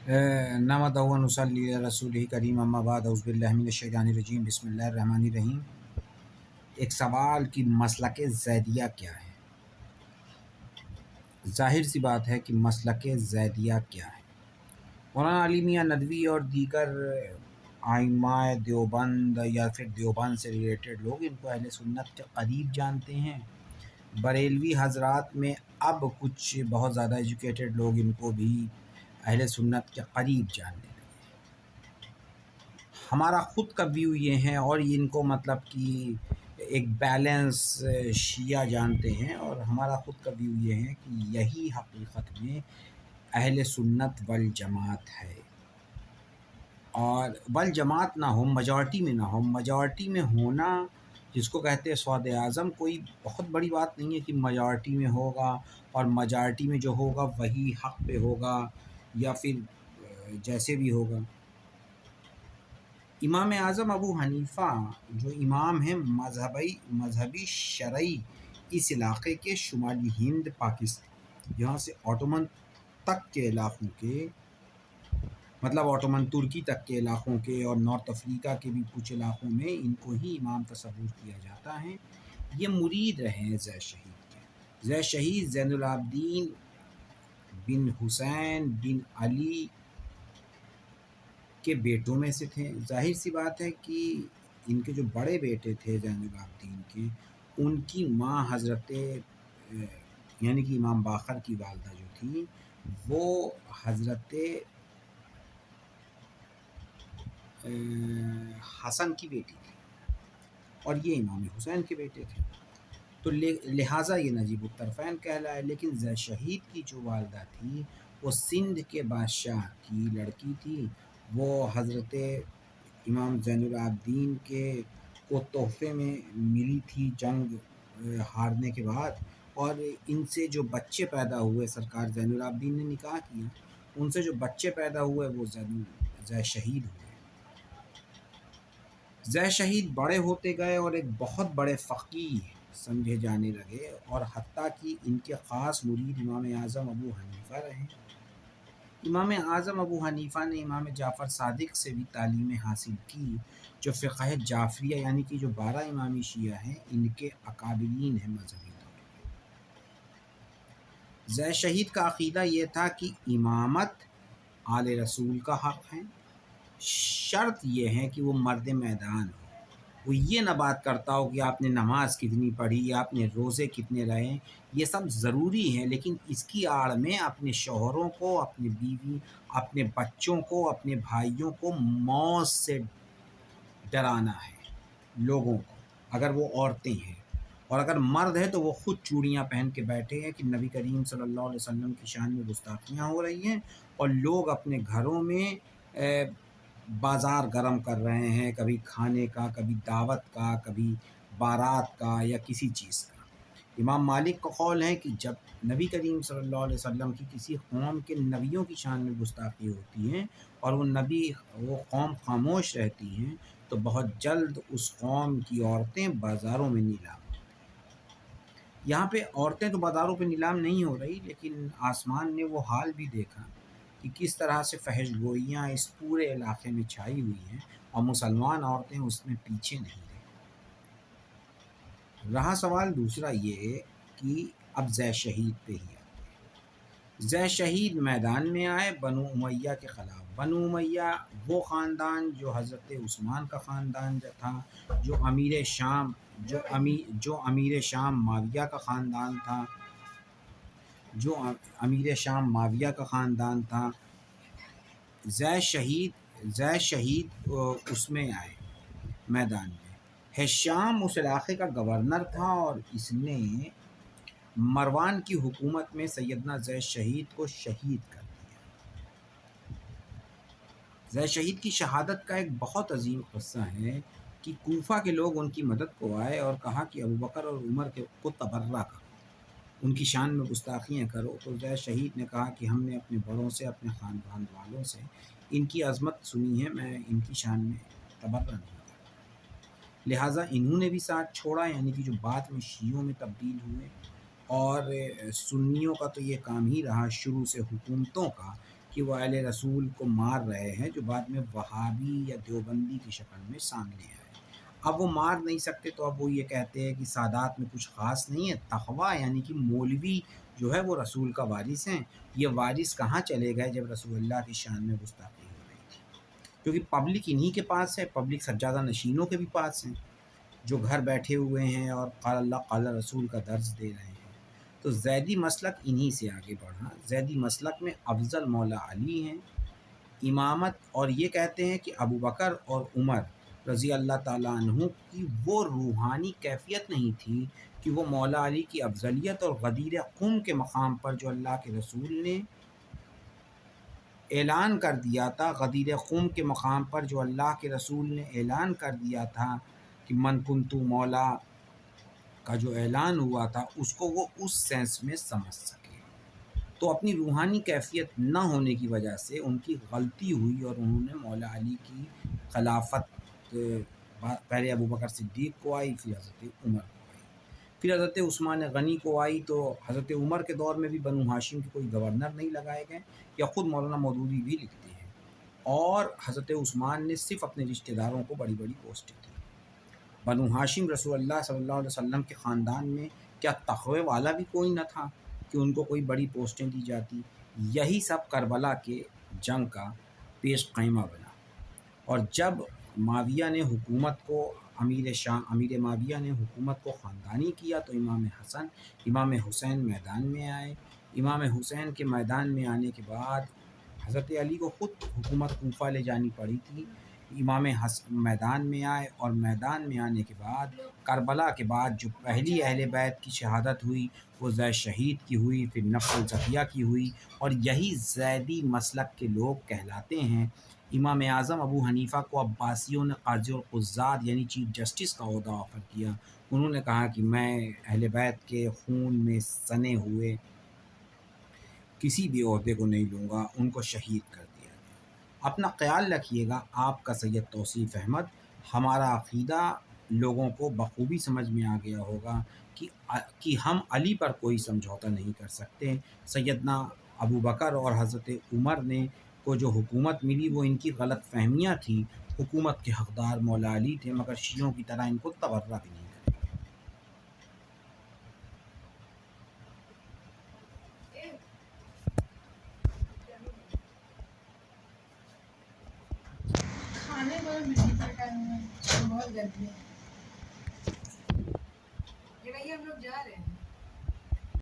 نحمدہ و نصلی علی رسولہ کریم اما بعد اعوذ باللہ من الشیطان الرجیم بسم اللہ الرحمن الرحیم۔ ایک سوال کہ مسلک زیدیہ کیا ہے؟ ظاہر سی بات ہے کہ مسلک زیدیہ کیا ہے؟ مولانا علی میاں ندوی اور دیگر ائمہ دیوبند یا پھر دیوبند سے ریلیٹڈ لوگ ان کو اہل سنت کے قریب جانتے ہیں۔ بریلوی حضرات میں اب کچھ بہت زیادہ ایجوکیٹڈ لوگ ان کو بھی اہل سنت کے قریب جاننے لگے۔ ہمارا خود کا ویو یہ ہے اور ان کو مطلب کہ ایک بیلنس شیعہ جانتے ہیں، اور ہمارا خود کا ویو یہ ہے کہ یہی حقیقت میں اہل سنت والجماعت ہے۔ اور والجماعت نہ ہو، میجورٹی میں نہ ہو، میجورٹی میں ہونا جس کو کہتے ہیں سواد اعظم، کوئی بہت بڑی بات نہیں ہے کہ میجورٹی میں ہوگا اور میجورٹی میں جو ہوگا وہی حق پہ ہوگا یا پھر جیسے بھی ہوگا۔ امام اعظم ابو حنیفہ جو امام ہیں مذہبی شرعی اس علاقے کے شمالی ہند پاکستان، یہاں سے اوٹومن تک کے علاقوں کے، مطلب اوٹومن ترکی تک کے علاقوں کے اور نارتھ افریقہ کے بھی کچھ علاقوں میں ان کو ہی امام تصور کیا جاتا ہے۔ یہ مرید رہے ہیں زید شہید کے۔ زید شہید زین العابدین بن حسین بن علی کے بیٹوں میں سے تھے۔ ظاہر سی بات ہے کہ ان کے جو بڑے بیٹے تھے زین العابدین کے، ان کی ماں حضرت یعنی کہ امام باقر کی والدہ جو تھی وہ حضرت حسن کی بیٹی تھی اور یہ امام حسین کے بیٹے تھے، تو لہٰذا یہ نجیب الطرفین کہلائے۔ لیکن زید شہید کی جو والدہ تھی وہ سندھ کے بادشاہ کی لڑکی تھی، وہ حضرت امام زین العابدین کے کو تحفے میں ملی تھی جنگ ہارنے کے بعد، اور ان سے جو بچے پیدا ہوئے سرکار زین العابدین نے نکاح کیا، ان سے جو بچے پیدا ہوئے وہ زید شہید ہوئے۔ زید شہید بڑے ہوتے گئے اور ایک بہت بڑے فقیہ سمجھے جانے لگے، اور حتیٰ کہ ان کے خاص مرید امام اعظم ابو حنیفہ رہے۔ امام اعظم ابو حنیفہ نے امام جعفر صادق سے بھی تعلیمیں حاصل کی، جو فقہ جعفریہ یعنی کہ جو 12 امامی شیعہ ہیں ان کے اکابرین ہیں مذہبی طور پر۔ زید شہید کا عقیدہ یہ تھا کہ امامت آل رسول کا حق ہے، شرط یہ ہے کہ وہ مرد میدان ہو، وہ یہ نہ بات کرتا ہو کہ آپ نے نماز کتنی پڑھی یا آپ نے روزے کتنے رہے، یہ سب ضروری ہے، لیکن اس کی آڑ میں اپنے شوہروں کو، اپنی بیوی، اپنے بچوں کو، اپنے بھائیوں کو موت سے ڈرانا ہے لوگوں کو، اگر وہ عورتیں ہیں، اور اگر مرد ہے تو وہ خود چوڑیاں پہن کے بیٹھے ہیں کہ نبی کریم صلی اللہ علیہ وسلم کی شان میں گستاخیاں ہو رہی ہیں، اور لوگ اپنے گھروں میں بازار گرم کر رہے ہیں، کبھی کھانے کا، کبھی دعوت کا، کبھی بارات کا یا کسی چیز کا۔ امام مالک کا قول ہے کہ جب نبی کریم صلی اللہ علیہ وسلم کی کسی قوم کے نبیوں کی شان میں گستاخی ہوتی ہے اور وہ قوم خاموش رہتی ہیں تو بہت جلد اس قوم کی عورتیں بازاروں میں نیلام ہوتی ہیں۔ یہاں پہ عورتیں تو بازاروں پہ نیلام نہیں ہو رہی، لیکن آسمان نے وہ حال بھی دیکھا کہ کس طرح سے فحش گوئیاں اس پورے علاقے میں چھائی ہوئی ہیں، اور مسلمان عورتیں اس میں پیچھے نہیں رہیں۔ رہا سوال دوسرا یہ کہ اب زید شہید پہ ہی آتے ہیں۔ زید شہید میدان میں آئے بنو امیہ کے خلاف۔ بنو امیہ وہ خاندان جو حضرت عثمان کا خاندان تھا، جو امیر شام معاویہ کا خاندان تھا، زید شہید اس میں آئے میدان میں۔ ہشام اس علاقے کا گورنر تھا، اور اس نے مروان کی حکومت میں سیدنا زید شہید کو شہید کر دیا۔ زید شہید کی شہادت کا ایک بہت عظیم قصہ ہے کہ کوفہ کے لوگ ان کی مدد کو آئے اور کہا کہ ابوبکر اور عمر کو تبرہ کرو، ان کی شان میں گستاخیاں کرو، تو زید شہید نے کہا کہ ہم نے اپنے بڑوں سے، اپنے خاندان والوں سے ان کی عظمت سنی ہے، میں ان کی شان میں تبرہ نہیں کرتا۔ لہٰذا انہوں نے بھی ساتھ چھوڑا، یعنی کہ جو بعد میں شیعوں میں تبدیل ہوئے، اور سنیوں کا تو یہ کام ہی رہا شروع سے حکومتوں کا کہ وہ اہل رسول کو مار رہے ہیں، جو بعد میں وہابی یا دیوبندی کی شکل میں سامنے آئے۔ اب وہ مار نہیں سکتے تو اب وہ یہ کہتے ہیں کہ سادات میں کچھ خاص نہیں ہے، تقویٰ یعنی کہ مولوی جو ہے وہ رسول کا وارث ہیں۔ یہ وارث کہاں چلے گئے جب رسول اللہ کی شان میں گستاخی ہو رہی تھی؟ کیونکہ پبلک انہی کے پاس ہے، پبلک سجادہ نشینوں کے بھی پاس ہیں، جو گھر بیٹھے ہوئے ہیں اور قال اللہ قال رسول کا درس دے رہے ہیں۔ تو زیدی مسلک انہی سے آگے بڑھا۔ زیدی مسلک میں افضل مولا علی ہیں، امامت، اور یہ کہتے ہیں کہ ابو بکر اور عمر رضی اللہ تعالیٰ عنہ کی وہ روحانی کیفیت نہیں تھی کہ وہ مولا علی کی افضلیت اور غدیر قم کے مقام پر جو اللہ کے رسول نے اعلان کر دیا تھا، غدیر قم کے مقام پر جو اللہ کے رسول نے اعلان کر دیا تھا کہ من کنتو مولا کا جو اعلان ہوا تھا، اس کو وہ اس سینس میں سمجھ سکے۔ تو اپنی روحانی کیفیت نہ ہونے کی وجہ سے ان کی غلطی ہوئی اور انہوں نے مولا علی کی خلافت پہلے ابو بکر صدیق کو آئی، پھر حضرت عمر کو آئی، پھر حضرت عثمان غنی کو آئی۔ تو حضرت عمر کے دور میں بھی بنو ہاشم کے کوئی گورنر نہیں لگائے گئے، یا خود مولانا مودودی بھی لکھتے ہیں، اور حضرت عثمان نے صرف اپنے رشتہ داروں کو بڑی بڑی پوسٹیں دی۔ بنو ہاشم رسول اللہ صلی اللہ علیہ وسلم کے خاندان میں کیا تقوی والا بھی کوئی نہ تھا کہ ان کو کوئی بڑی پوسٹیں دی جاتی؟ یہی سب کربلا کے جنگ کا پیش قیمہ بنا۔ اور جب معاویہ نے حکومت کو امیر معاویہ نے حکومت کو خاندانی کیا تو امام حسن امام حسین میدان میں آئے۔ امام حسین کے میدان میں آنے کے بعد حضرت علی کو خود حکومت کوفہ لے جانی پڑی تھی۔ امام حسن میدان میں آئے، اور میدان میں آنے کے بعد کربلا کے بعد جو پہلی اہل بیت کی شہادت ہوئی وہ زید شہید کی ہوئی، پھر نفس الزکیہ کی ہوئی، اور یہی زیدی مسلک کے لوگ کہلاتے ہیں۔ امام اعظم ابو حنیفہ کو عباسیوں نے قاضی القضات یعنی چیف جسٹس کا عہدہ آفر کیا۔ انہوں نے کہا کہ میں اہل بیت کے خون میں سنے ہوئے کسی بھی عہدے کو نہیں لوں گا، ان کو شہید کر دیا گیا۔ اپنا خیال رکھیے گا۔ آپ کا سید توصیف احمد۔ ہمارا عقیدہ لوگوں کو بخوبی سمجھ میں آ گیا ہوگا کہ ہم علی پر کوئی سمجھوتا نہیں کر سکتے۔ سیدنا ابو بکر اور حضرت عمر نے کو جو حکومت ملی وہ ان کی غلط فہمیاں تھیں، حکومت کے حقدار مولا علی تھے، مگر شیعوں کی طرح ان کو تبرہ بھی نہیں کریں گے۔ کھانے کو نہیں پکا ہے، بہت گندے ہیں۔ یہ بھائی ہم لوگ جا رہے ہیں۔